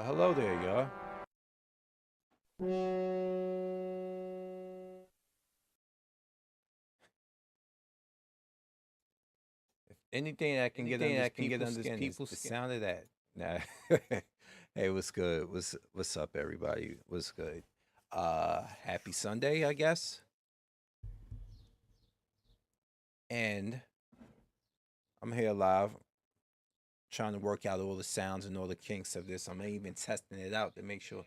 Hello there, y'all. If anything I can get under people's skin is the sound of that. Nah. Hey, what's good? What's up, everybody? What's good? Happy Sunday, I guess. And I'm here live, trying to work out all the sounds and all the kinks of this. I'm even testing it out to make sure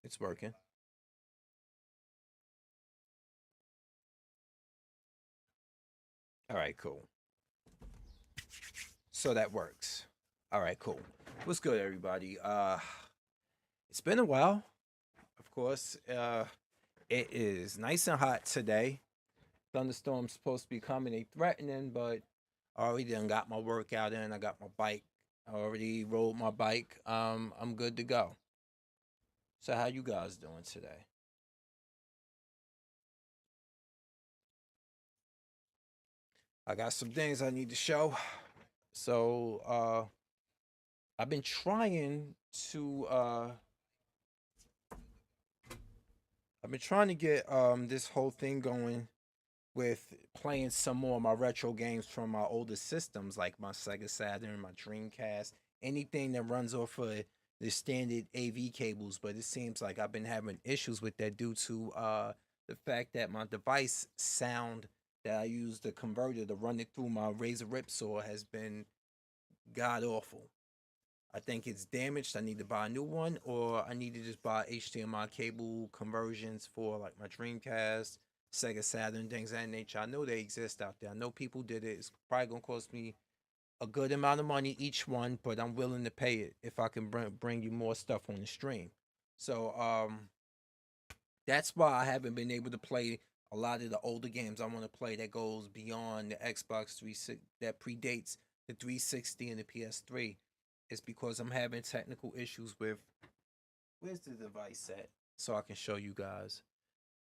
it's working. All right, cool. So that works. All right, cool. What's good, everybody? It's been a while, of course. It is nice and hot today. Thunderstorms supposed to be coming. They threatening, but I already done got my workout in. I got my bike. I already rode my bike. I'm good to go. So how you guys doing today? I got some things I need to show. So I've been trying to get this whole thing going with playing some more of my retro games from my older systems, like my Sega Saturn, my Dreamcast, anything that runs off of the standard AV cables. But it seems like I've been having issues with that due to the fact that my device sound that I use the converter to run it through my Razer Ripsaw has been god awful. I think it's damaged. I need to buy a new one, or I need to just buy HDMI cable conversions for like my Dreamcast, Sega Saturn, things of that nature. I know they exist out there. I know people did it. It's probably gonna cost me a good amount of money each one, but I'm willing to pay it if I can bring you more stuff on the stream. So that's why I haven't been able to play a lot of the older games I want to play that goes beyond the Xbox 360 that predates the 360 and the PS3. It's because I'm having technical issues with where's the device at so I can show you guys.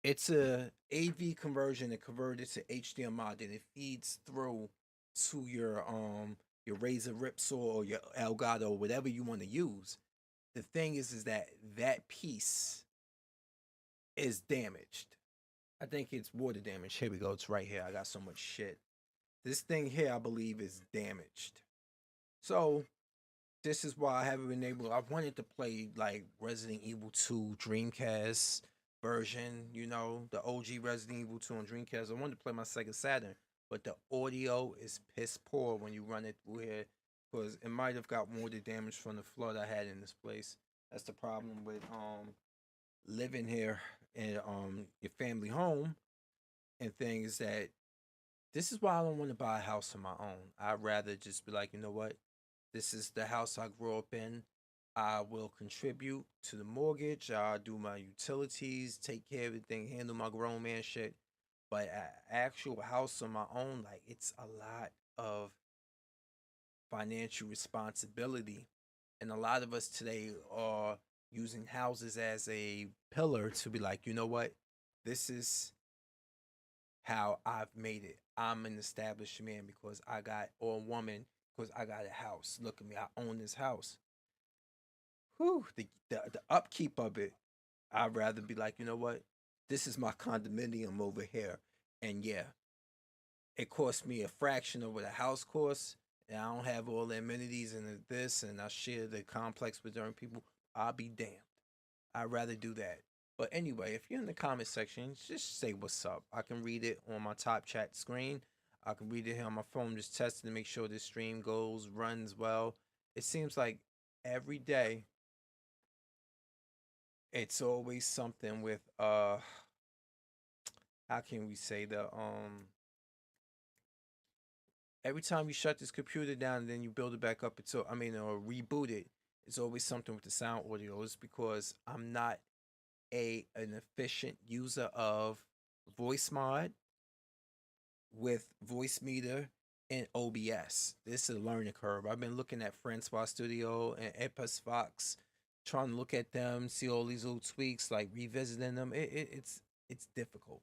It's a AV conversion that converted to HDMI that it feeds through to your Razer Ripsaw or your Elgato, whatever you want to use. The thing is that that piece is damaged. I think it's water damage. Here we go. It's right here. I got so much shit. This thing here, I believe, is damaged. So this is why I haven't been able. I wanted to play like Resident Evil 2 Dreamcast version, the OG Resident Evil 2 on Dreamcast. I wanted to play my Sega Saturn, but the audio is piss poor when you run it through here because it might have got water damage from the flood I had in this place. That's the problem with living here in your family home and things that this is why I don't want to buy a house of my own. I'd rather just be like, you know what? This is the house I grew up in. I will contribute to the mortgage. I'll do my utilities, take care of everything, handle my grown man shit. But an actual house of my own, like it's a lot of financial responsibility. And a lot of us today are using houses as a pillar to be like, you know what? This is how I've made it. I'm an established man because I got, or a woman because I got a house. Look at me, I own this house. Whew, the upkeep of it, I'd rather be like, you know what? This is my condominium over here. And yeah, it cost me a fraction of what a house costs. And I don't have all the amenities and this, and I share the complex with certain people. I'll be damned. I'd rather do that. But anyway, if you're in the comment section, just say what's up. I can read it on my top chat screen. I can read it here on my phone, just testing to make sure this stream runs well. It seems like every day it's always something with how can we say every time you shut this computer down and then you build it back up or reboot it, it's always something with the sound audio. It's because I'm not a an efficient user of voice mod with voice meter and OBS. This is a learning curve. I've been looking at Francois Studio and Epos Fox trying to look at them, see all these little tweaks, like revisiting them. It's difficult.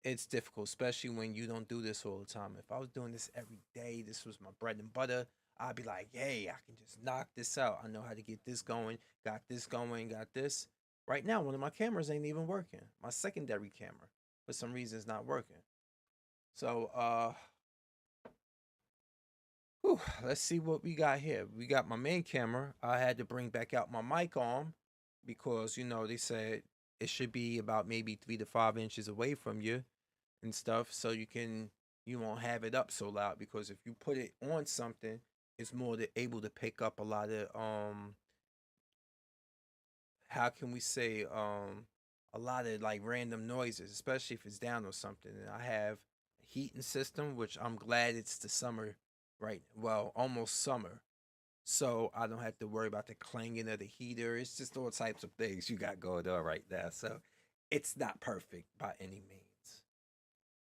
It's difficult, especially when you don't do this all the time. If I was doing this every day, this was my bread and butter, I'd be like, hey, I can just knock this out. I know how to get this going, got this. Right now, one of my cameras ain't even working. My secondary camera, for some reason, is not working. So, whew, let's see what we got here. We got my main camera. I had to bring back out my mic arm because, they said it should be about maybe 3 to 5 inches away from you and stuff, so you won't have it up so loud, because if you put it on something, it's more able to pick up a lot of how can we say, a lot of like random noises, especially if it's down or something. And I have a heating system, which I'm glad it's the summer, right? Well, almost summer, so I don't have to worry about the clanging of the heater. It's just all types of things you got going on right now. So it's not perfect by any means,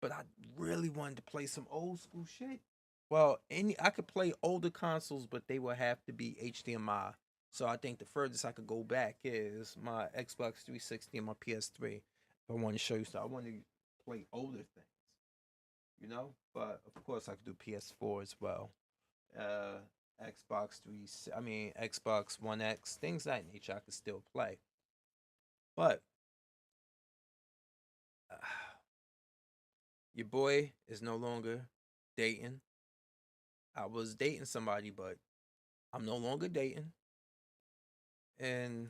but I really wanted to play some old school shit. Well, I could play older consoles, but they would have to be HDMI. So I think the furthest I could go back is my Xbox 360 and my PS3. If I want to show you stuff, I want to play older things. But of course I could do PS4 as well. Uh, Xbox 3, I mean Xbox One X, things of that nature I could still play. But uh, your boy is no longer dating. I was dating somebody, but I'm no longer dating. And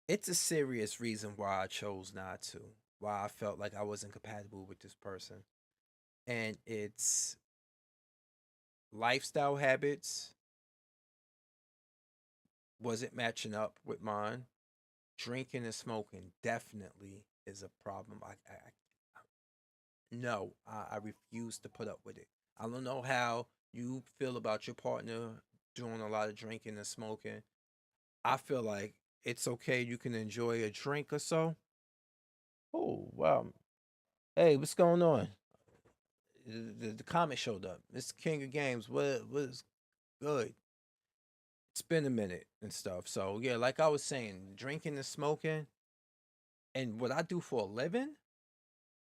it's a serious reason why I chose not to, why I felt like I wasn't compatible with this person. And it's lifestyle habits wasn't matching up with mine. Drinking and smoking definitely is a problem. No, I refuse to put up with it. I don't know how you feel about your partner doing a lot of drinking and smoking. I feel like it's okay. You can enjoy a drink or so. Oh, wow. Hey, what's going on? The comment showed up. Mr. King of Games. What is good? It's been a minute and stuff. So yeah, like I was saying, drinking and smoking, and what I do for a living,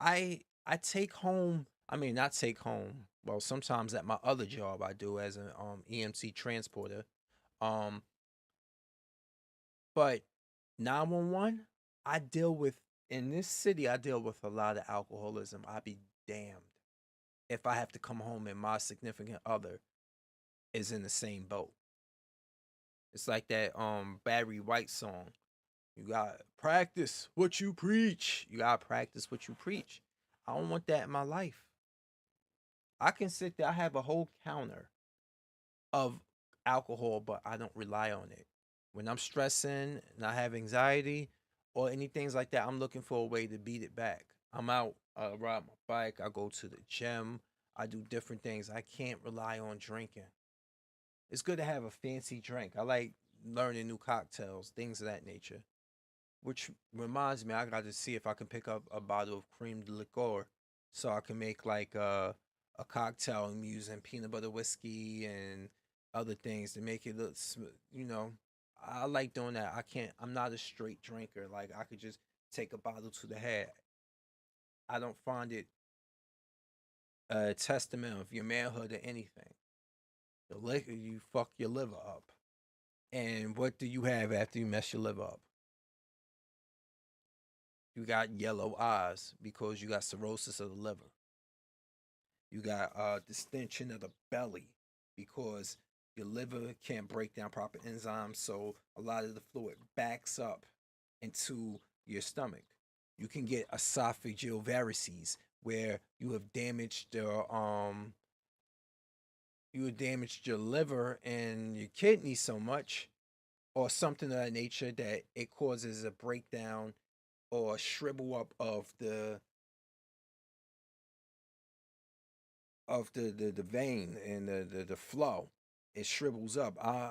I take home. I mean, not take home. Well, sometimes at my other job, I do as an EMC transporter. Um, but 911, I deal with in this city. I deal with a lot of alcoholism. I be damned if I have to come home and my significant other is in the same boat. It's like that Barry White song. You got to practice what you preach. You got to practice what you preach. I don't want that in my life. I can sit there, I have a whole counter of alcohol, but I don't rely on it. When I'm stressing and I have anxiety or anything like that, I'm looking for a way to beat it back. I'm out, ride my bike, I go to the gym, I do different things. I can't rely on drinking. It's good to have a fancy drink. I like learning new cocktails, things of that nature. Which reminds me, I got to see if I can pick up a bottle of cream de liqueur so I can make like a cocktail. I'm using peanut butter whiskey and other things to make it look, you know. I like doing that. I can't, I'm not a straight drinker. Like, I could just take a bottle to the head. I don't find it a testament of your manhood or anything. The liquor, you fuck your liver up. And what do you have after you mess your liver up? You got yellow eyes because you got cirrhosis of the liver. You got distension of the belly because your liver can't break down proper enzymes, so a lot of the fluid backs up into your stomach. You can get esophageal varices where you have damaged your liver and your kidney so much or something of that nature that it causes a breakdown or a shrivel up of the vein and the flow. It shrivels up. I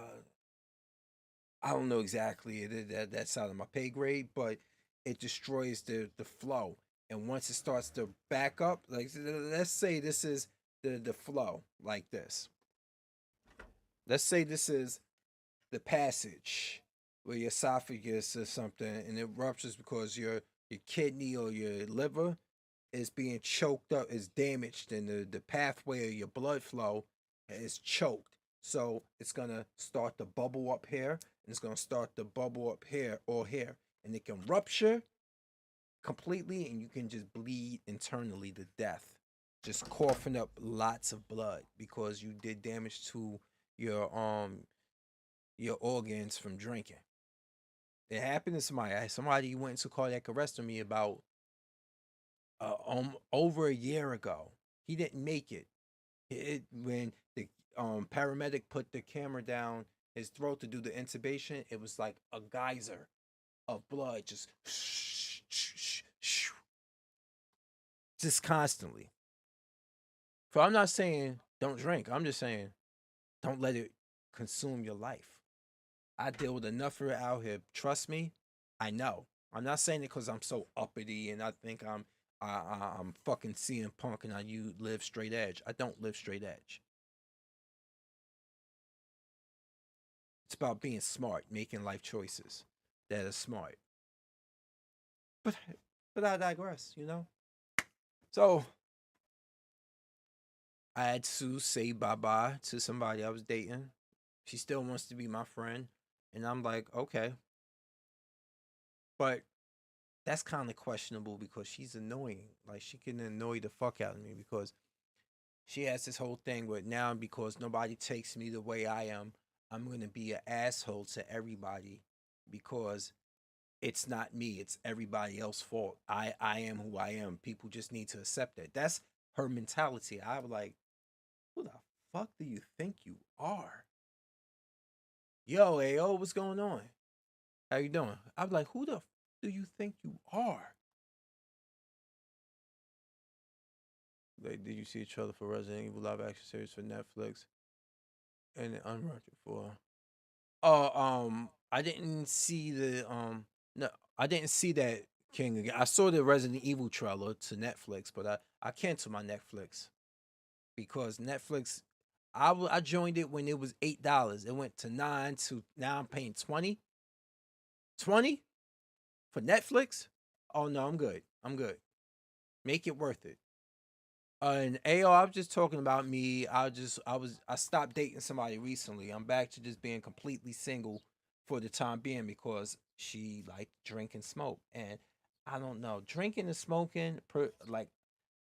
don't know exactly that's out of my pay grade, but it destroys the flow. And once it starts to back up, like let's say this is the flow like this. Let's say this is the passage where your esophagus or something, and it ruptures because your kidney or your liver is being choked up, is damaged, and the pathway of your blood flow is choked. So it's gonna start to bubble up here, and it's gonna start to bubble up here or here, and it can rupture completely, and you can just bleed internally to death, just coughing up lots of blood because you did damage to your organs from drinking. It happened to somebody. Somebody went into cardiac arrest on me about over a year ago. He didn't make it. When the paramedic put the camera down his throat to do the intubation, it was like a geyser of blood, just constantly. So I'm not saying don't drink. I'm just saying don't let it consume your life. I deal with enough of it out here. Trust me, I know. I'm not saying it because I'm so uppity and I think I'm fucking CM Punk and you live straight edge. I don't live straight edge. It's about being smart, making life choices that are smart. But I digress, you know. So I had to say bye bye to somebody I was dating. She still wants to be my friend, and I'm like, okay, but that's kind of questionable because she's annoying. Like she can annoy the fuck out of me because she has this whole thing with now because nobody takes me the way I am, I'm gonna be an asshole to everybody because it's not me, it's everybody else's fault. I am who I am. People just need to accept it. That's her mentality. I was like, who the fuck do you think you are? Yo, AO, what's going on? How you doing? I'm like, who the do you think you are? Like, did you see each other for Resident Evil live action series for Netflix and Unwrapped for? Oh, I didn't see the no, I didn't see that King again. I saw the Resident Evil trailer to Netflix, but I canceled my Netflix because Netflix. I joined it when it was $8. It went to 9 to now I'm paying 20 for Netflix. Oh no, I'm good. I'm good. Make it worth it. And AO, I was just talking about me. I stopped dating somebody recently. I'm back to just being completely single for the time being because she liked drink and smoke. And I don't know, drinking and smoking, like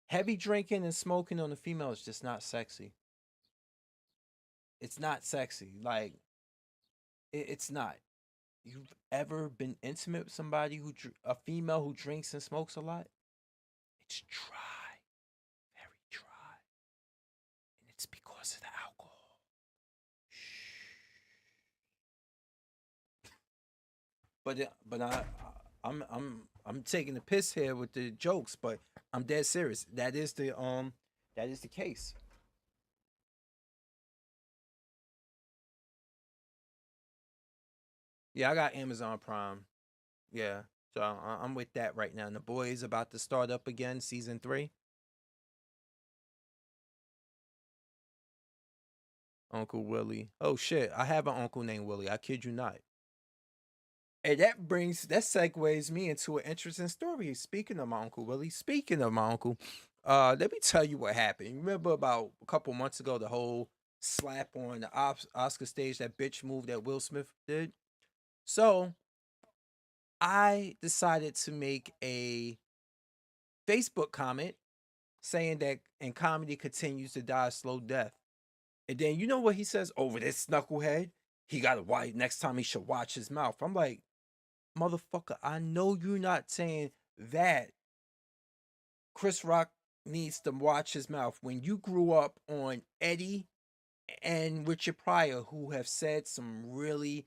heavy drinking and smoking on a female is just not sexy. It's not sexy. Like it's not. You've ever been intimate with somebody a female who drinks and smokes a lot? It's dry, very dry, and it's because of the alcohol. But I'm taking the piss here with the jokes, but I'm dead serious. That is the case. Yeah, I got Amazon Prime. Yeah, so I'm with that right now. And the boys about to start up again, season 3. Uncle Willie. Oh shit, I have an uncle named Willie. I kid you not. And that segues me into an interesting story. Speaking of my uncle Willie, speaking of my uncle, let me tell you what happened. You remember about a couple months ago the whole slap on the Oscar stage, that bitch move that Will Smith did? So I decided to make a Facebook comment saying that and comedy continues to die a slow death. And then you know what he says over this knucklehead? He got to watch next time he should watch his mouth. I'm like, motherfucker, I know you're not saying that Chris Rock needs to watch his mouth when you grew up on Eddie and Richard Pryor, who have said some really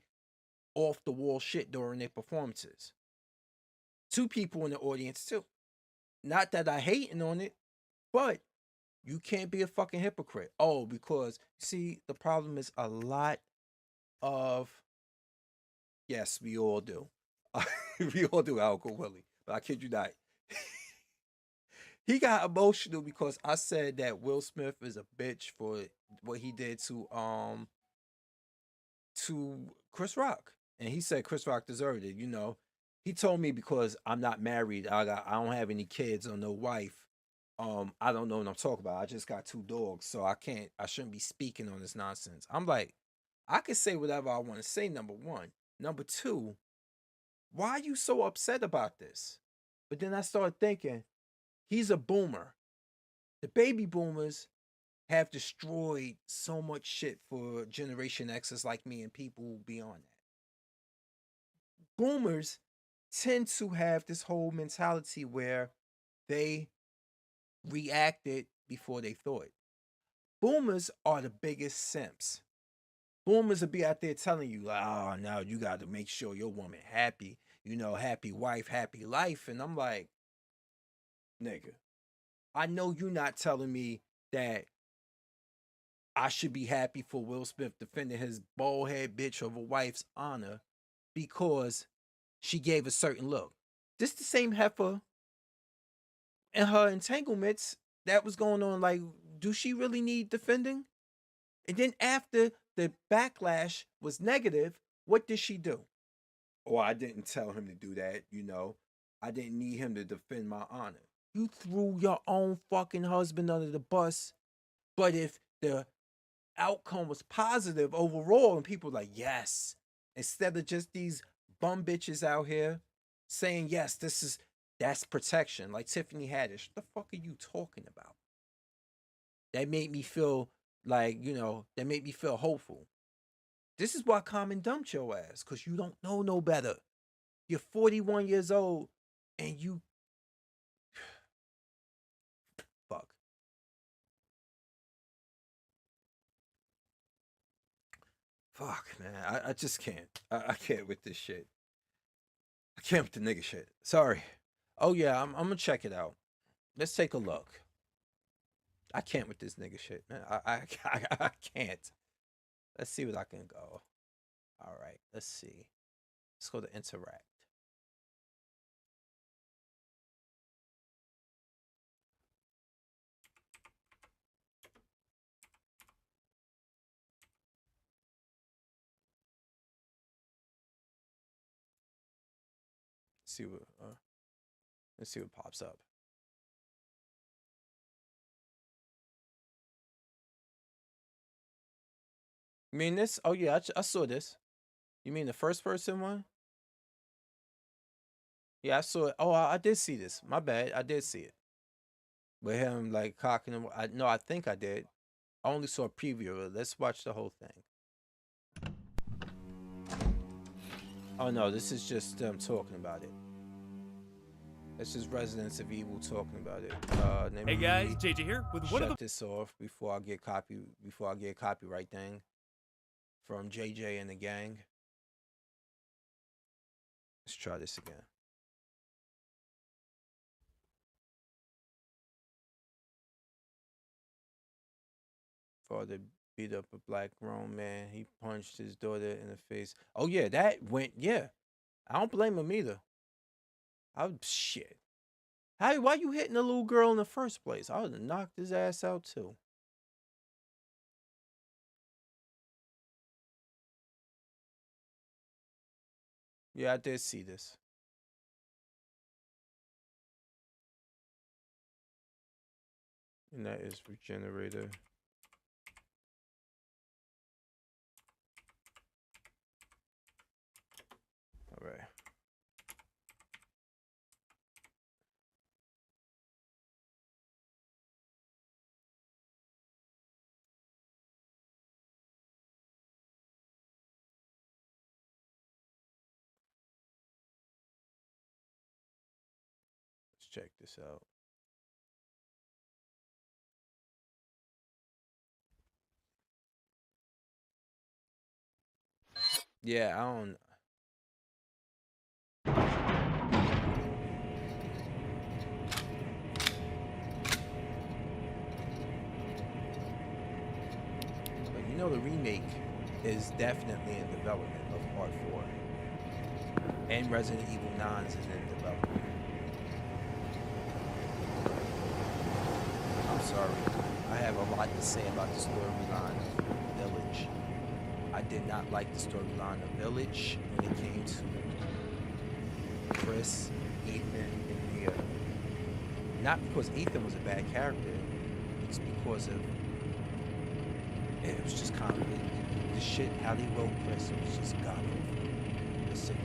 off the wall shit during their performances. Two people in the audience, too. Not that I hating on it, but you can't be a fucking hypocrite. Oh, because see, the problem is a lot of yes, we all do. We all do, Uncle Willie. But I kid you not. He got emotional because I said that Will Smith is a bitch for what he did to to Chris Rock, and he said Chris Rock deserved it. He told me because I'm not married, I don't have any kids or no wife. I don't know what I'm talking about. I just got 2 dogs, so I shouldn't be speaking on this nonsense. I'm like, I could say whatever I want to say. Number one, number two, why are you so upset about this? But then I started thinking, he's a boomer. The baby boomers have destroyed so much shit for Generation X's like me and people beyond that. Boomers tend to have this whole mentality where they reacted before they thought. Boomers are the biggest simps. Boomers will be out there telling you, like, oh, now you got to make sure your woman happy. Happy wife, happy life. And I'm like, nigga, I know you're not telling me that I should be happy for Will Smith defending his bald head bitch of a wife's honor because she gave a certain look. This the same heifer and her entanglements that was going on. Like, do she really need defending? And then after the backlash was negative, what did she do? Oh, I didn't tell him to do that, I didn't need him to defend my honor. You threw your own fucking husband under the bus. But if the outcome was positive overall and people were like, yes, instead of just these bum bitches out here saying, yes, that's protection, like Tiffany Haddish, what the fuck are you talking about? That made me feel like, that made me feel hopeful. This is why Common dumped your ass, because you don't know no better. You're 41 years old and you fuck. Fuck, man. I just can't. I can't with this shit. I can't with the nigga shit. Sorry. Oh yeah, I'm gonna check it out. Let's take a look. I can't with this nigga shit, man. I can't. Let's see what I can go. All right, let's see. Let's go to interact. Let's see what pops up. You mean this? Oh yeah, I saw this. You mean the first person one? Yeah, I saw it. Oh, I did see this. My bad. I did see it. With him like cocking him. No, I think I did. I only saw a preview of it. Let's watch the whole thing. Oh no, this is just them talking about it. This is Residents of Evil talking about it. Hey guys, JJ here with one of the. Shut this off before I get a copyright thing from JJ and the gang. Let's try this again. Father beat up a black grown man. He punched his daughter in the face. Oh yeah, that went. Yeah, I don't blame him either. Shit. Why you hitting the little girl in the first place? I would have knocked his ass out too. Yeah, I did see this. And that is Regenerator. All right. Let's check this out. Yeah, I don't. But you know the remake is definitely in development of Part 4. And Resident Evil 9 is in development. I'm sorry. I have a lot to say about the storyline of Village. I did not like the storyline of Village when it came to Chris, Ethan, and Mia. Not because Ethan was a bad character, it's because of it was just kind of the shit how they wrote Chris. It was just god awful. The sick.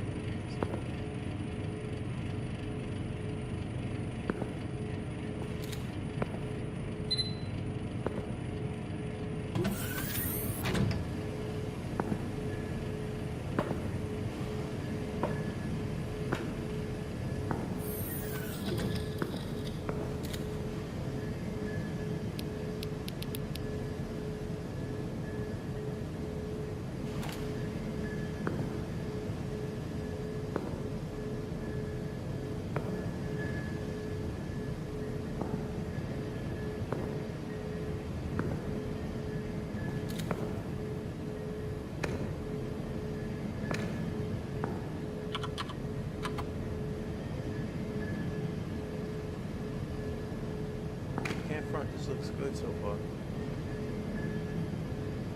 Can't front. This looks good so far.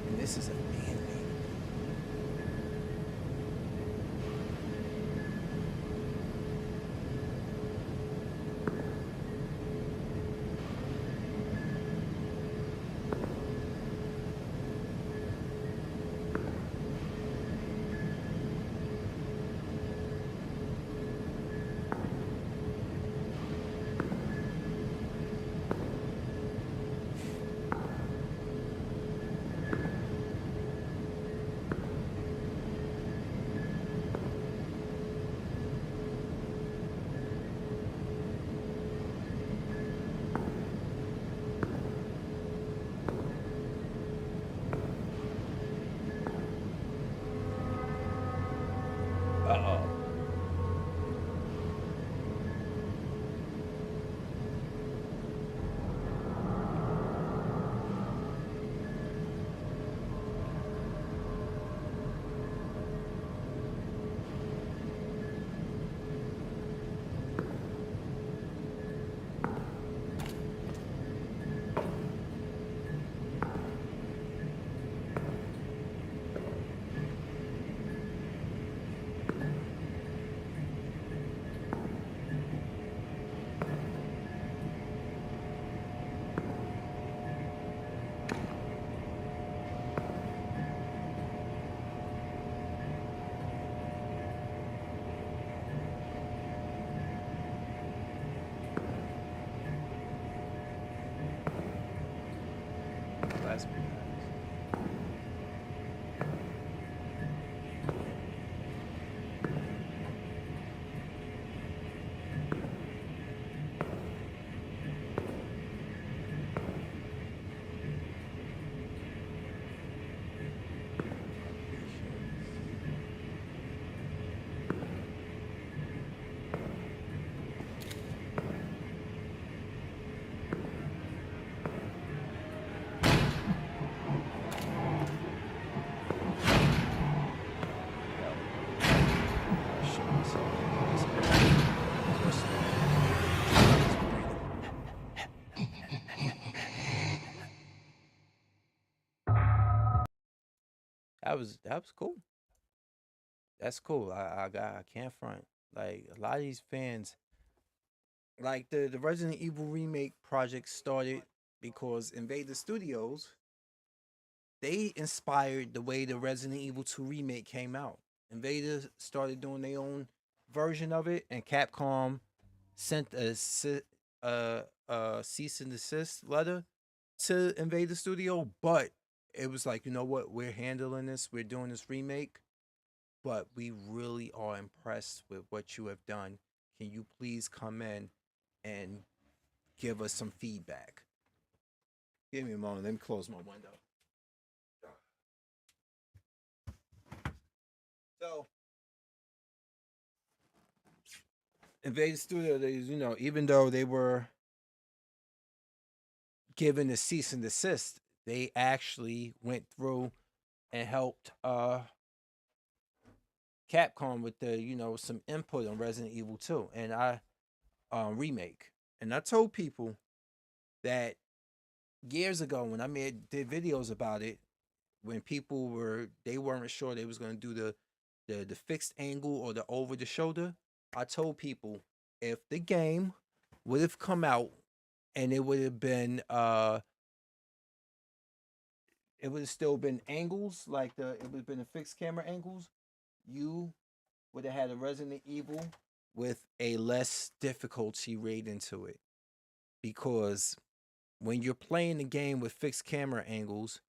And this is a fan made. Uh-oh. Last one. That was cool. That's cool. I can't front. Like a lot of these fans, like the Resident Evil remake project started because Invader Studios they inspired the way the Resident Evil 2 remake came out. Invader started doing their own version of it, and Capcom sent a cease and desist letter to Invader Studio, but it was like, you know what, we're handling this, we're doing this remake, but we really are impressed with what you have done. Can you please come in and give us some feedback? Give me a moment. Let me close my window. So, Invader Studio, they, even though they were given the cease and desist, they actually went through and helped Capcom with the some input on Resident Evil 2 and I remake. And I told people that years ago when I did videos about it, when people they weren't sure they was gonna do the fixed angle or the over the shoulder. I told people if the game would have come out and it would have been it would have still been angles like it would have been the fixed camera angles, you would have had a Resident Evil with a less difficulty rate into it because when you're playing the game with fixed camera angles,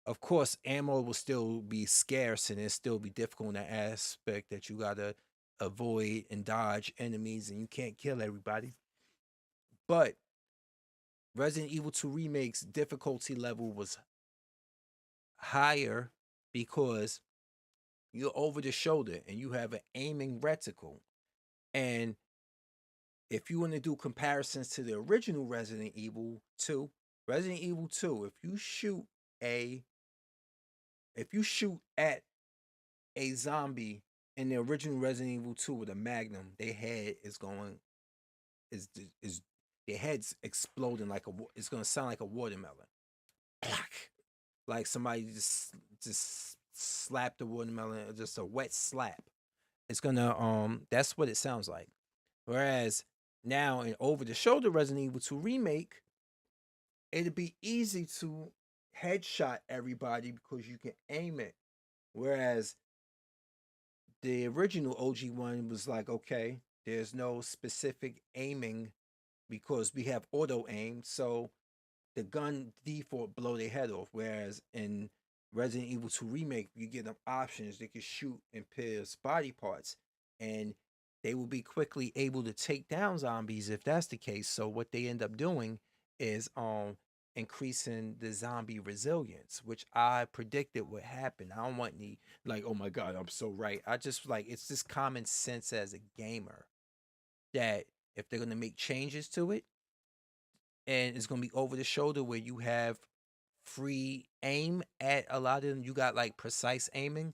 of course, ammo will still be scarce and it still be difficult in the aspect that you gotta avoid and dodge enemies and you can't kill everybody. But Resident Evil 2 Remake's difficulty level was higher because you're over the shoulder and you have an aiming reticle. And if you want to do comparisons to the original Resident Evil 2, Resident Evil 2, if you shoot at a zombie in the original Resident Evil 2 with a Magnum, their head is going is their head's exploding like it's gonna sound like a watermelon. Like somebody just slapped the watermelon, just a wet slap. It's gonna that's what it sounds like. Whereas now in over the shoulder Resident Evil 2 remake, it'd be easy to headshot everybody because you can aim it. Whereas the original OG one was like, okay, there's no specific aiming because we have auto aim, so the gun default blow their head off. Whereas in Resident Evil 2 Remake, you get them options. They can shoot and pierce body parts, and they will be quickly able to take down zombies if that's the case. So what they end up doing is increasing the zombie resilience, which I predicted would happen. I don't want any like, oh my god, I'm so right. I just like it's just common sense as a gamer that if they're gonna make changes to it and it's gonna be over the shoulder where you have free aim at a lot of them, you got like precise aiming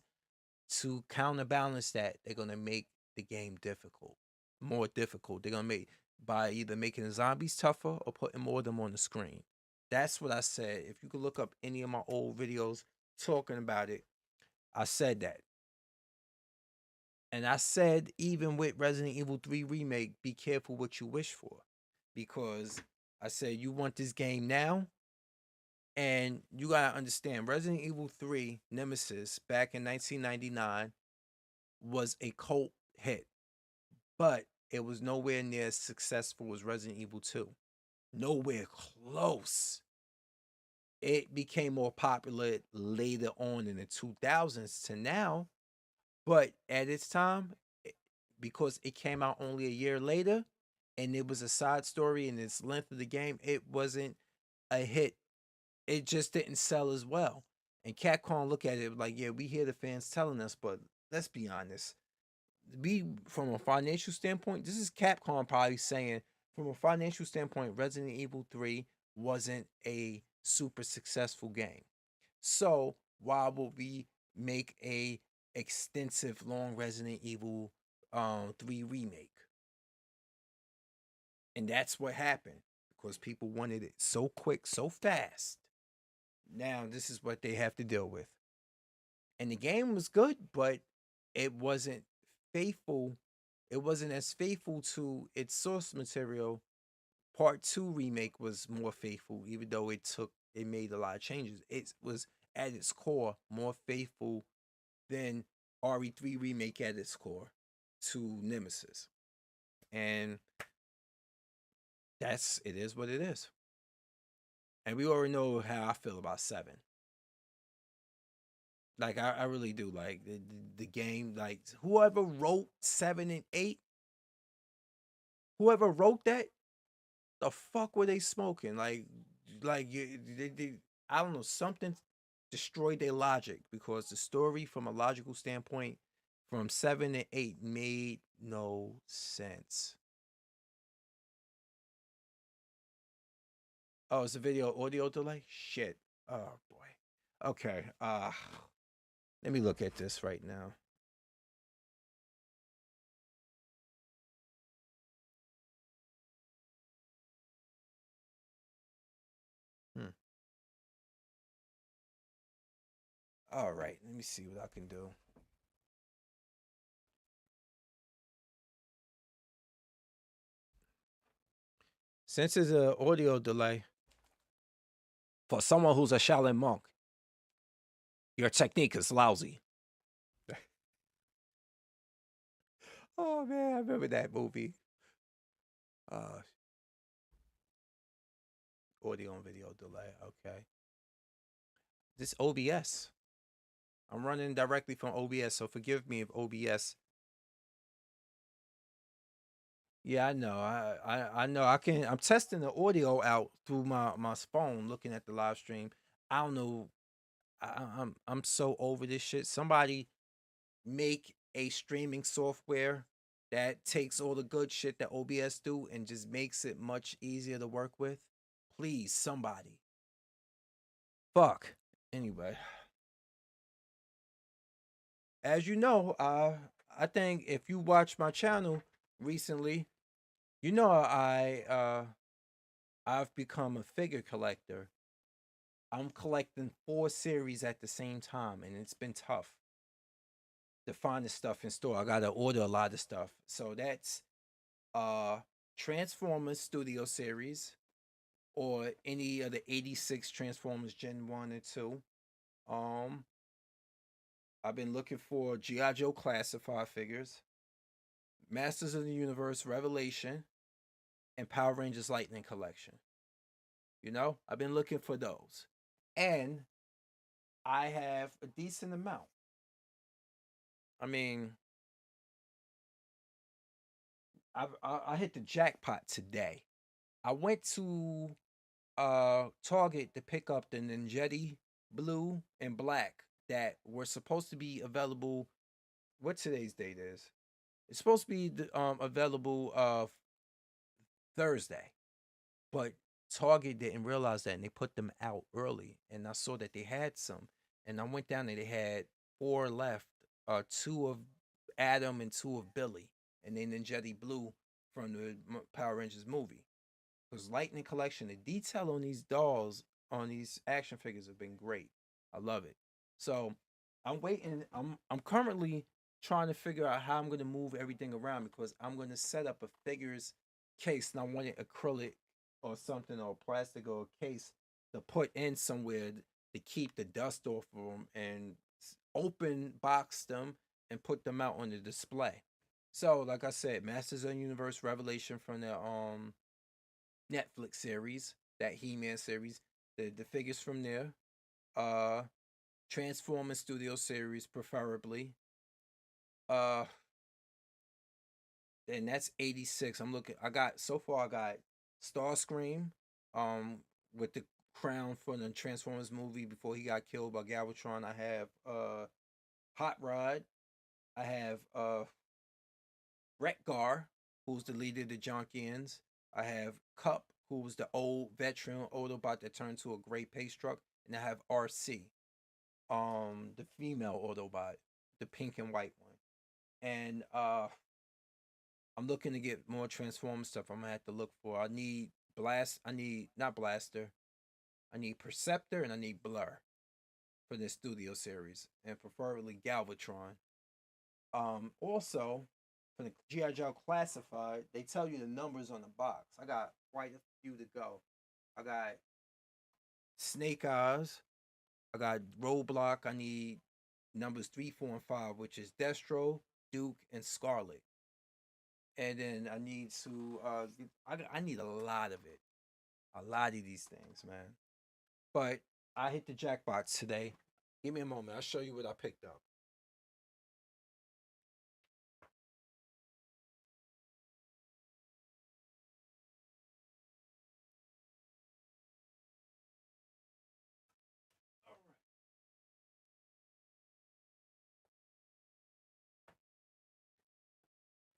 to counterbalance that. They're gonna make the game difficult, more difficult. They're gonna make by either making the zombies tougher or putting more of them on the screen. That's what I said. If you could look up any of my old videos talking about it, I said that. And I said, even with Resident Evil 3 Remake, be careful what you wish for. Because I said, you want this game now? And you gotta understand, Resident Evil 3 Nemesis back in 1999 was a cult hit, but it was nowhere near as successful as Resident Evil 2. Nowhere close. It became more popular later on in the 2000s to now, but at its time, because it came out only a year later and it was a side story and its length of the game, it wasn't a hit. It just didn't sell as well. And Capcom look at it like, yeah, we hear the fans telling us, but let's be honest. From a financial standpoint, this is Capcom probably saying, from a financial standpoint, Resident Evil 3 wasn't a super successful game. So why would we make a extensive long Resident Evil 3 remake? And that's what happened because people wanted it so quick, so fast. Now this is what they have to deal with. And the game was good, but it wasn't faithful. It wasn't as faithful to its source material. Part 2 remake was more faithful, even though it made a lot of changes. It was at its core more faithful than RE3 remake at its core to Nemesis. And it is what it is. And we already know how I feel about 7. Like I really do. Like the game, like whoever wrote 7 and 8, whoever wrote that, the fuck were they smoking? I don't know, something destroyed their logic because the story from a logical standpoint from 7 and 8 made no sense. Oh, it's a video audio delay? Shit. Oh boy. Okay. Let me look at this right now. Hmm. All right, let me see what I can do. Since it's an audio delay, for someone who's a Shaolin monk, your technique is lousy. Oh man, I remember that movie. Uh, audio and video delay. Okay, this OBS. I'm running directly from OBS, so forgive me if OBS. Yeah, I know. I know. I can. I'm testing the audio out through my phone, looking at the live stream. I don't know. I'm so over this shit. Somebody make a streaming software that takes all the good shit that OBS do and just makes it much easier to work with. Please, somebody. Fuck. Anyway, as you know, I think if you watch my channel recently, you know I've become a figure collector. I'm collecting 4 series at the same time, and it's been tough to find the stuff in store. I gotta order a lot of stuff. So that's uh Transformers Studio Series or any of the 86 Transformers Gen 1 and 2. Um I've been looking for G.I. Joe classified figures, Masters of the Universe Revelation, and Power Rangers Lightning Collection. You know, I've been looking for those. And I have a decent amount. I mean, I hit the jackpot today. I went to Target to pick up the Ninjetti blue and black that were supposed to be available. What today's date is? It's supposed to be available Thursday, but Target didn't realize that and they put them out early. And I saw that they had some, and I went down there. They had 4 left. Two of Adam and 2 of Billy, and then Ninjetti blue from the Power Rangers movie. Because Lightning Collection, the detail on these dolls, on these action figures have been great. I love it. So I'm waiting. I'm currently trying to figure out how I'm gonna move everything around because I'm gonna set up a figures case and I want it acrylic or something or plastic or a case to put in somewhere to keep the dust off of them and open box them and put them out on the display. So like I said, Masters of the Universe Revelation from the Netflix series, that He-Man series, the figures from there, uh, Transformers Studio series, preferably, uh, and that's 86. I'm looking. I got so far. I got Starscream, with the crown from the Transformers movie before he got killed by Galvatron. I have Hot Rod. I have Wreck-Gar, who's the leader of the Junkians. I have Cup, who was the old veteran Autobot that turned to a gray pace truck, and I have RC, the female Autobot, the pink and white one. And I'm looking to get more Transformer stuff. I'm gonna have to look for. I need Blast. I need not Blaster. I need Perceptor and I need Blur for this studio series, and preferably Galvatron. Also, for the GI Joe Classified, they tell you the numbers on the box. I got quite a few to go. I got Snake Eyes. I got Roadblock. I need numbers 3, 4, and 5, which is Destro, Duke, and Scarlet. And then I need to. I need a lot of it. A lot of these things, man. But I hit the jackpots today. Give me a moment. I'll show you what I picked up.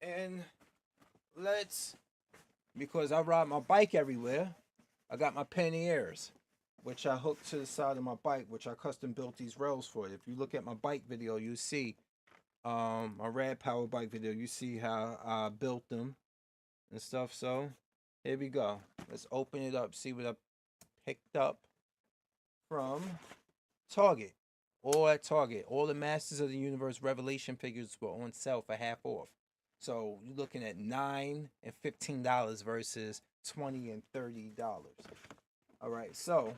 And let's, because I ride my bike everywhere, I got my panniers, which I hooked to the side of my bike, which I custom built these rails for. If you look at my bike video, you see my Rad Power bike video, you see how I built them and stuff. So here we go. Let's open it up, see what I picked up from Target. all at Target. All the Masters of the Universe Revelation figures were on sale for half off. So you're looking at $9 and $15 versus $20 and $30. All right, so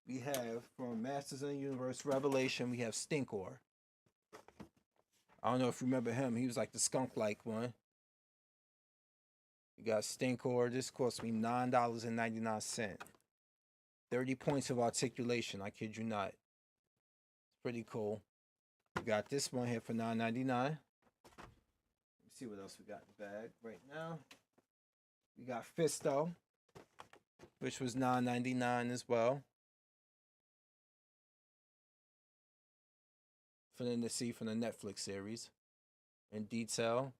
we have from Masters of the Universe Revelation, we have Stinkor. I don't know if you remember him. He was like the skunk-like one. You got Stinkor. This cost me $9.99. 30 points of articulation. I kid you not. It's pretty cool. We got this one here for $9.99. Let me see what else we got in the bag right now. We got Fisto, which was $9.99 as well. For them to see from the Netflix series in detail.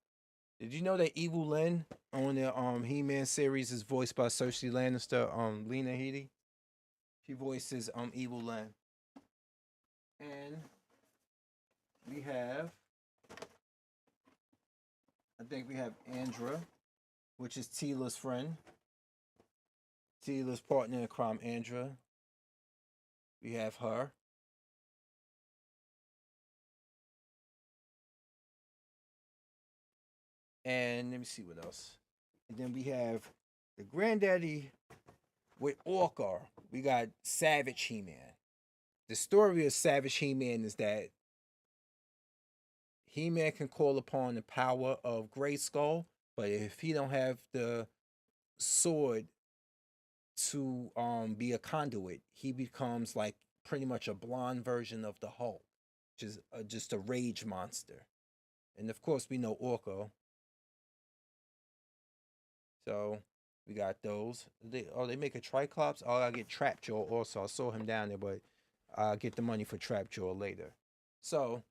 Did you know that Evil Lynn on the He-Man series is voiced by Cersei Lannister, Lena Headey? She voices Evil Lynn. And we have, I think we have Andra, which is Teela's friend. Teela's partner in crime, Andra. We have her. And let me see what else. And then we have the granddaddy with Orca. We got Savage He-Man. The story of Savage He-Man is that He-Man can call upon the power of Grayskull, but if he don't have the sword to be a conduit, he becomes like pretty much a blonde version of the Hulk, which is just a rage monster. And of course, we know Orca. So we got those. They make a Triclops. Oh, I get Trapjaw also. I saw him down there, but I'll get the money for Trapjaw later. So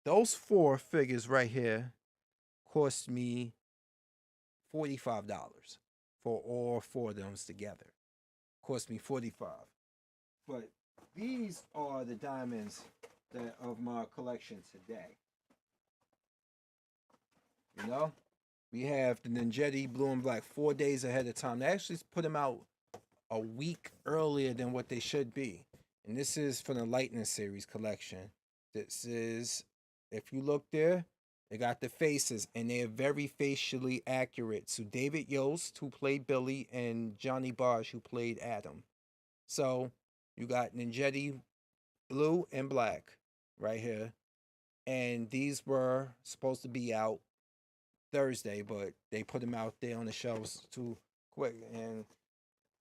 those 4 figures right here cost me $45 for all 4 of them together. Cost me $45. But these are the diamonds that of my collection today. You know? We have the Ninjetti Blue and Black 4 days ahead of time. They actually put them out a week earlier than what they should be. And this is for the Lightning Series collection. This is, if you look there, they got the faces, and they're very facially accurate. So David Yost, who played Billy, and Johnny Bosch, who played Adam. So you got Ninjetti Blue and Black right here. And these were supposed to be out Thursday, but they put them out there on the shelves too quick. And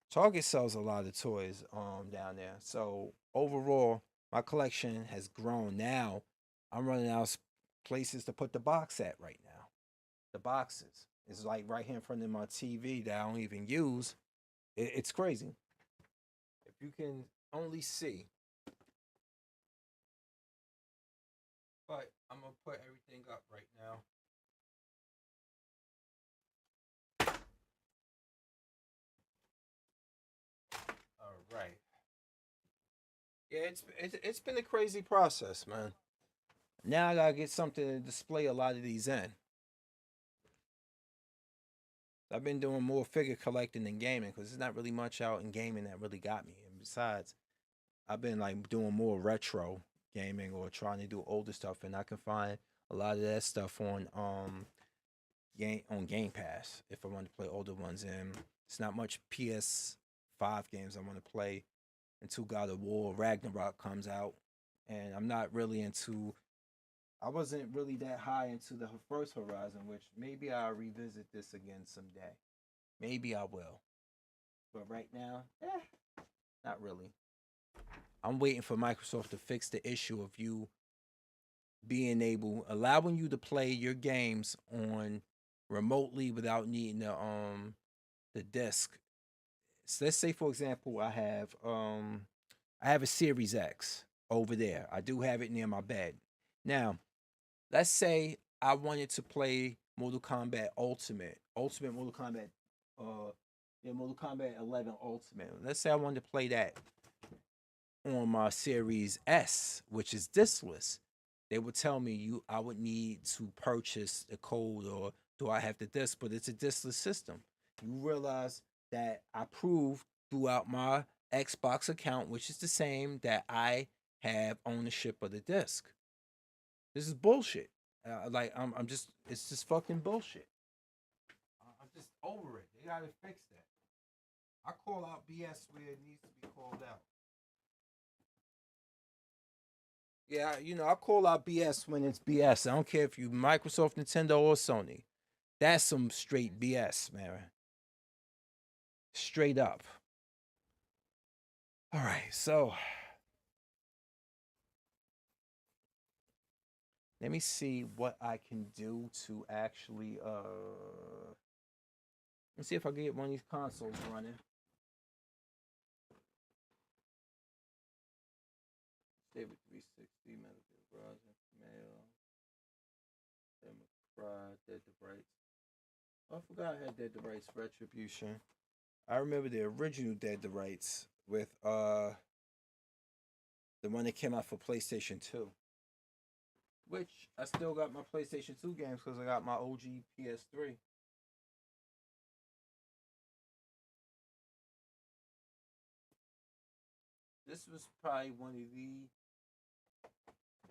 Target sells a lot of toys down there. So overall, my collection has grown. Now I'm running out of places to put the box at right now. The boxes is like right here in front of my TV that I don't even use. It's crazy. If you can only see. But I'm gonna put everything up right now. Right. Yeah, it's been a crazy process, man. Now I gotta get something to display a lot of these in. I've been doing more figure collecting than gaming because there's not really much out in gaming that really got me. And besides, I've been like doing more retro gaming or trying to do older stuff, and I can find a lot of that stuff Game Pass if I want to play older ones. And it's not much PS5 games I want to play until God of War Ragnarok comes out. And I'm not really into. I wasn't really that high into the first Horizon, which maybe I'll revisit this again someday. Maybe I will. But right now, not really. I'm waiting for Microsoft to fix the issue of you allowing you to play your games on remotely without needing the disc. So let's say, for example, I have a Series X over there. I do have it near my bed. Now, let's say I wanted to play Mortal Kombat Ultimate Mortal Kombat, Mortal Kombat 11 Ultimate. Let's say I wanted to play that on my Series S, which is discless. They would tell me I would need to purchase the code, or do I have the disc? But it's a discless system. You realize that I proved throughout my Xbox account, which is the same that I have ownership of the disc. This is bullshit. I'm just, it's just fucking bullshit. I'm just over it. They gotta fix that. I call out BS where it needs to be called out. Yeah, I call out BS when it's BS. I don't care if you Microsoft, Nintendo, or Sony. That's some straight BS, man. Straight up. All right, so let me see what I can do to actually let's see if I can get one of these consoles running. Stay with 360, Metal Gear Rising, Mail, Democrat, Dead to Rights. Oh, I forgot I had Dead to Rights Retribution. I remember the original Dead to Rights with the one that came out for PlayStation 2. Which I still got my PlayStation 2 games because I got my OG PS3. This was probably one of the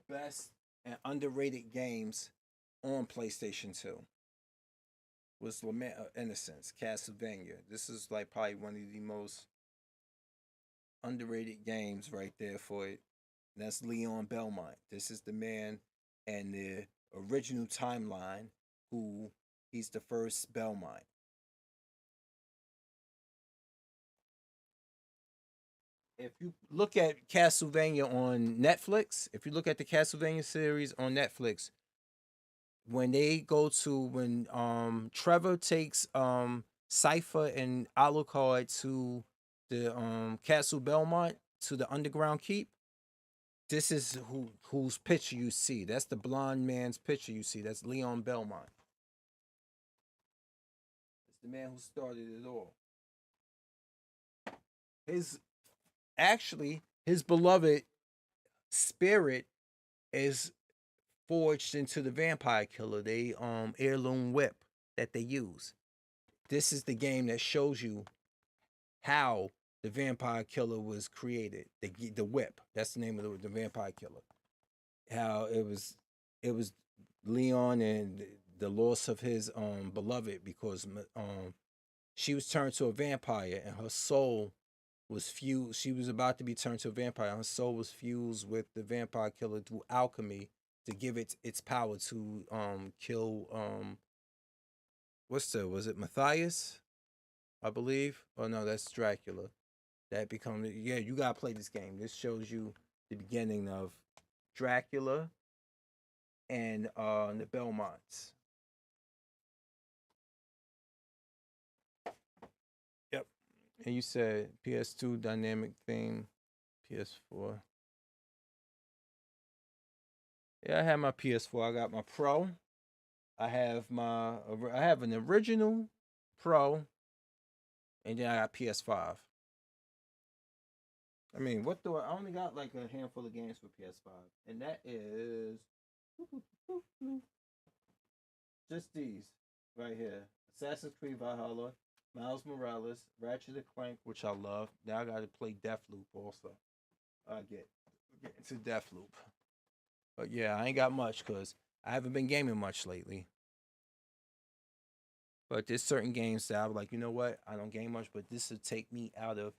best and underrated games on PlayStation 2. Was Lament of Innocence, Castlevania. This is like probably one of the most underrated games right there for it. That's Leon Belmont. This is the man and the original timeline who he's the first Belmont. If you look at Castlevania on Netflix, if you look at the Castlevania series on Netflix, when they go to when Trevor takes Cypher and Alucard to the Castle Belmont to the underground keep, this is whose picture you see. That's the blonde man's picture you see. That's Leon Belmont. It's the man who started it all. His his beloved spirit is forged into the vampire killer. They heirloom whip that they use. This is the game that shows you how the vampire killer was created. The whip. That's the name of the vampire killer. How it was Leon and the loss of his beloved because she was turned to a vampire and her soul was fused. She was about to be turned to a vampire. Her soul was fused with the vampire killer through alchemy to give it its power to kill was it Matthias? I believe. Oh no, that's Dracula. That becomes you gotta play this game. This shows you the beginning of Dracula and the Belmonts. Yep. And you said PS2 dynamic theme, PS4. Yeah, I have my PS4. I got my Pro. I have an original Pro, and then I got PS5. I mean, I only got like a handful of games for PS5, and that is just these right here: Assassin's Creed Valhalla, Miles Morales, Ratchet and Clank, which I love. Now I got to play Deathloop also. I get into Deathloop, but yeah, I ain't got much because I haven't been gaming much lately. But there's certain games that I'm like, you know what? I don't game much, but this will take me out of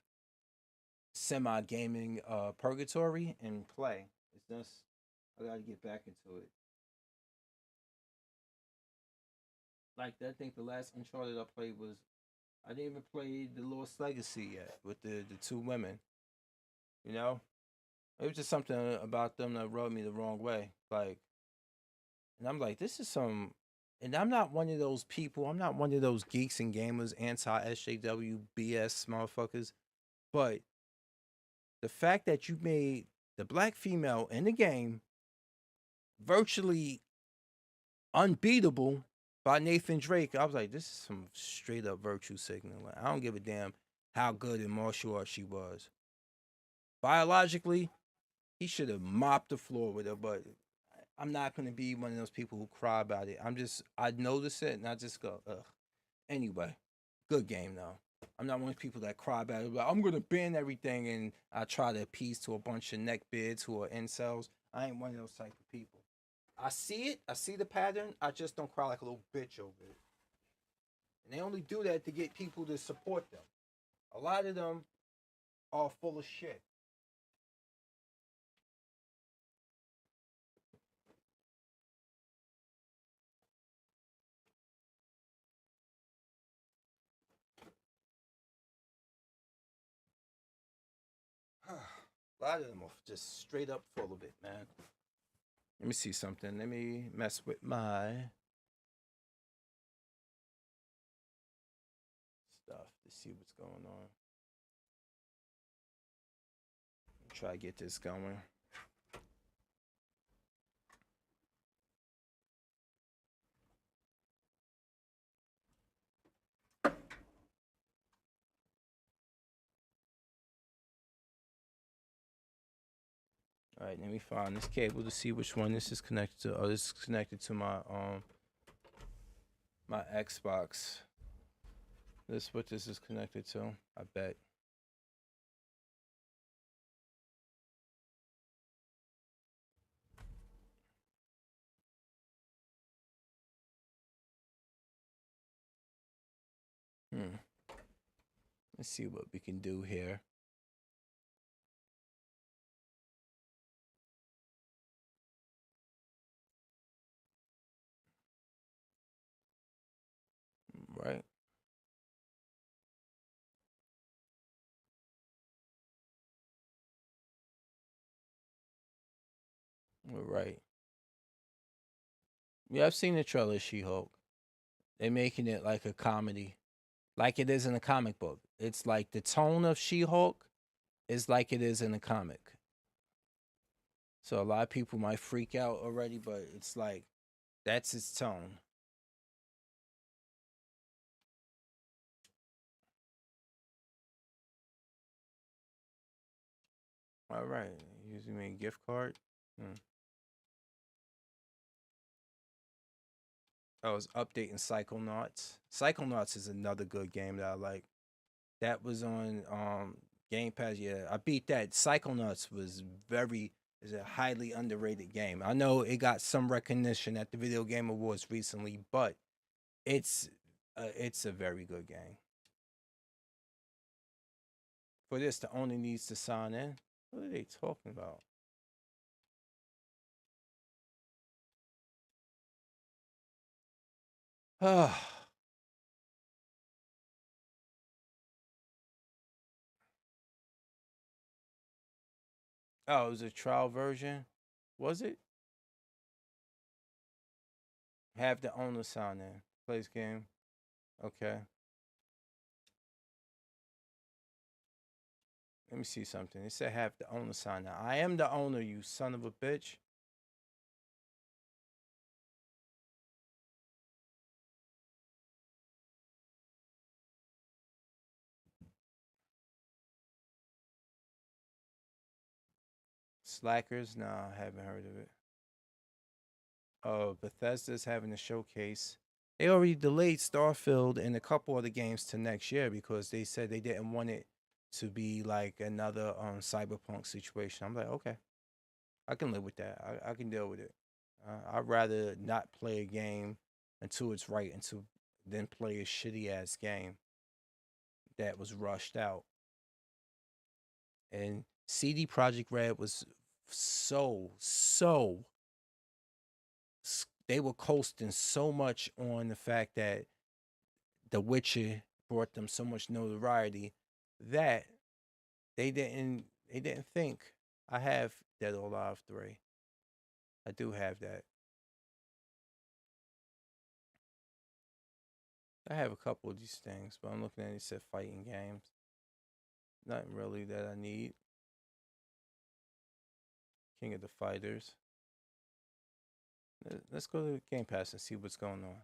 semi gaming purgatory and play. It's just I gotta get back into it. Like I think the last Uncharted I played was I didn't even play the Lost Legacy yet with the two women. You know, it was just something about them that rubbed me the wrong way. Like, and I'm like, this is some. And I'm not one of those people. I'm not one of those geeks and gamers, anti SJW BS motherfuckers. But the fact that you made the black female in the game virtually unbeatable by Nathan Drake, I was like, this is some straight up virtue signaling. Like, I don't give a damn how good in martial arts she was. Biologically, he should have mopped the floor with her, but I'm not going to be one of those people who cry about it. I notice it and I just go, ugh. Anyway, good game though. I'm not one of those people that cry about it. Like, I'm gonna ban everything, and I try to appease to a bunch of neckbeards who are incels. I ain't one of those type of people. I see it. I see the pattern. I just don't cry like a little bitch over it. And they only do that to get people to support them. A lot of them are full of shit. A lot of them are just straight up full of it, man. Let me see something. Let me mess with my stuff to see what's going on. Try to get this going. All right, let me find this cable to see which one this is connected to. Oh, this is connected to my Xbox. This is what this is connected to, I bet. Let's see what we can do here. Right. We're right. Yeah, I've seen the trailer She-Hulk. They're making it like a comedy. Like it is in a comic book. It's like the tone of She-Hulk is like it is in a comic. So a lot of people might freak out already, but it's like that's its tone. All right. Using me a gift card. I was updating Psychonauts. Psychonauts is another good game that I like. That was on Game Pass. Yeah, I beat that. Psychonauts is a highly underrated game. I know it got some recognition at the Video Game Awards recently, but it's a very good game. For this, the owner needs to sign in. What are they talking about? Oh, it was a trial version. Was it? Have the owner sign in. Plays game. Okay. Let me see something. It said have the owner sign in. I am the owner, you son of a bitch. Slackers? Nah, I haven't heard of it. Oh, Bethesda's having a showcase. They already delayed Starfield and a couple other games to next year because they said they didn't want it to be like another cyberpunk situation. I'm like, okay, I can live with that. I can deal with it. I'd rather not play a game until it's right until then play a shitty ass game that was rushed out. And CD Projekt Red was so they were coasting so much on the fact that The Witcher brought them so much notoriety that they didn't think. I have Dead or Alive 3. I do have that. I have a couple of these things, but I'm looking at it, said fighting games. Nothing really that I need. King of the Fighters. Let's go to Game Pass and see what's going on.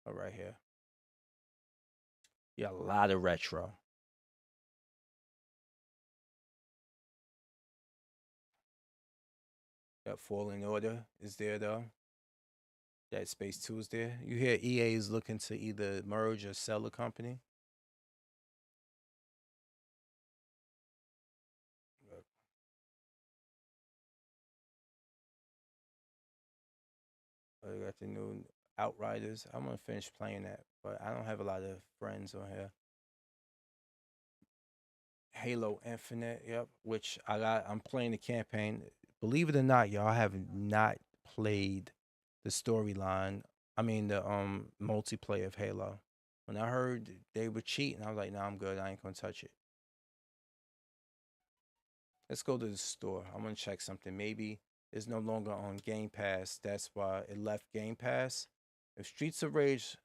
All right here. Yeah, a lot of retro. That Fallen Order is there though. That Space 2 is there. You hear EA is looking to either merge or sell a company. I got the new Outriders. I'm gonna finish playing that, but I don't have a lot of friends on here. Halo Infinite, yep. Which I'm playing the campaign. Believe it or not, y'all, I have not played the storyline. I mean the multiplayer of Halo. When I heard they were cheating, I was like, nah, I'm good. I ain't gonna touch it. Let's go to the store. I'm gonna check something. Maybe it's no longer on Game Pass. That's why it left Game Pass. If Streets of Rage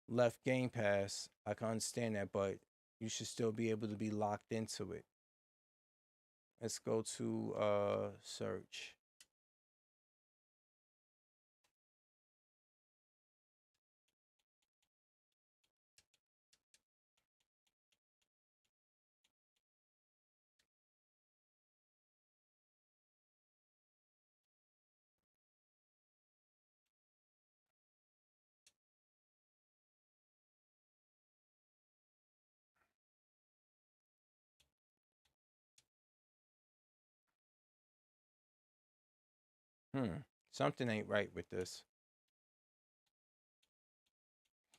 left Game Pass, I can understand that, but you should still be able to be locked into it. Let's go to search. Something ain't right with this.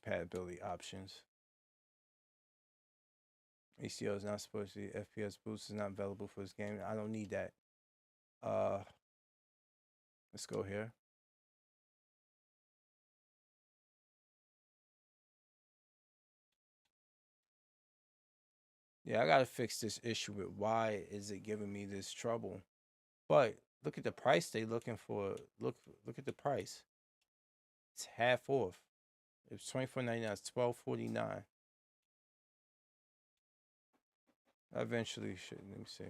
Compatibility options. ACO is not supposed to be FPS boost is not available for this game. I don't need that. Let's go here. Yeah, I gotta fix this issue with why is it giving me this trouble. But look at the price they looking for. Look at the price. It's half off. It's $24.99. It's $12.49. I eventually should. Let me see.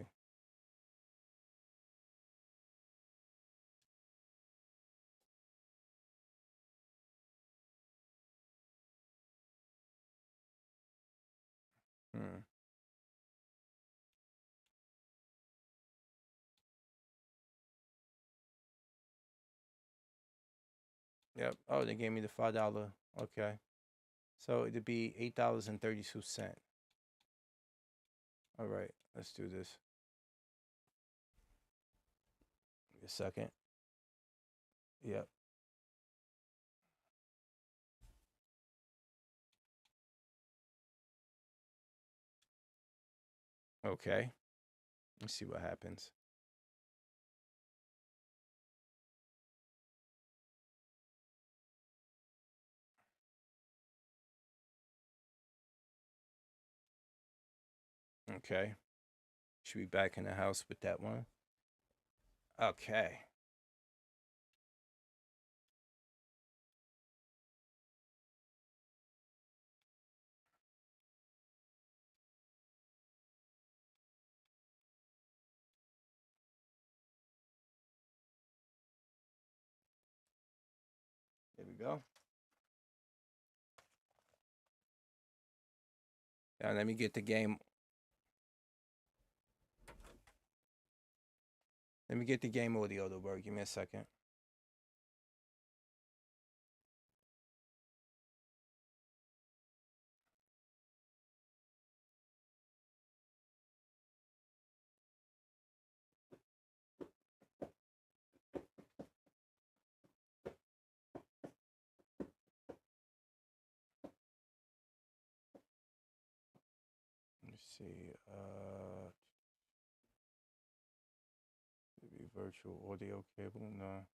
Hmm. Yep. Oh, they gave me the $5. Okay. So it'd be $8.32. All right. Let's do this. A second. Yep. Okay. Let's see what happens. Okay. Should be back in the house with that one. Okay. There we go. Now let me get the game. Let me get the game audio to work. Give me a second. Let's see. Maybe virtual audio cable. No.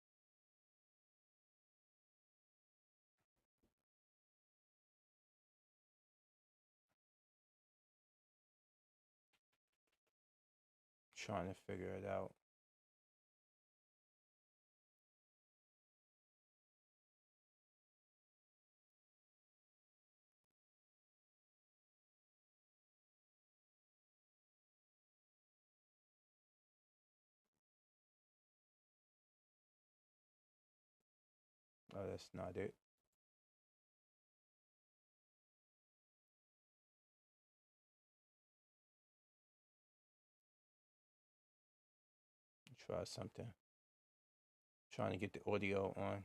Trying to figure it out. Oh, that's not it. Try something. Trying to get the audio on.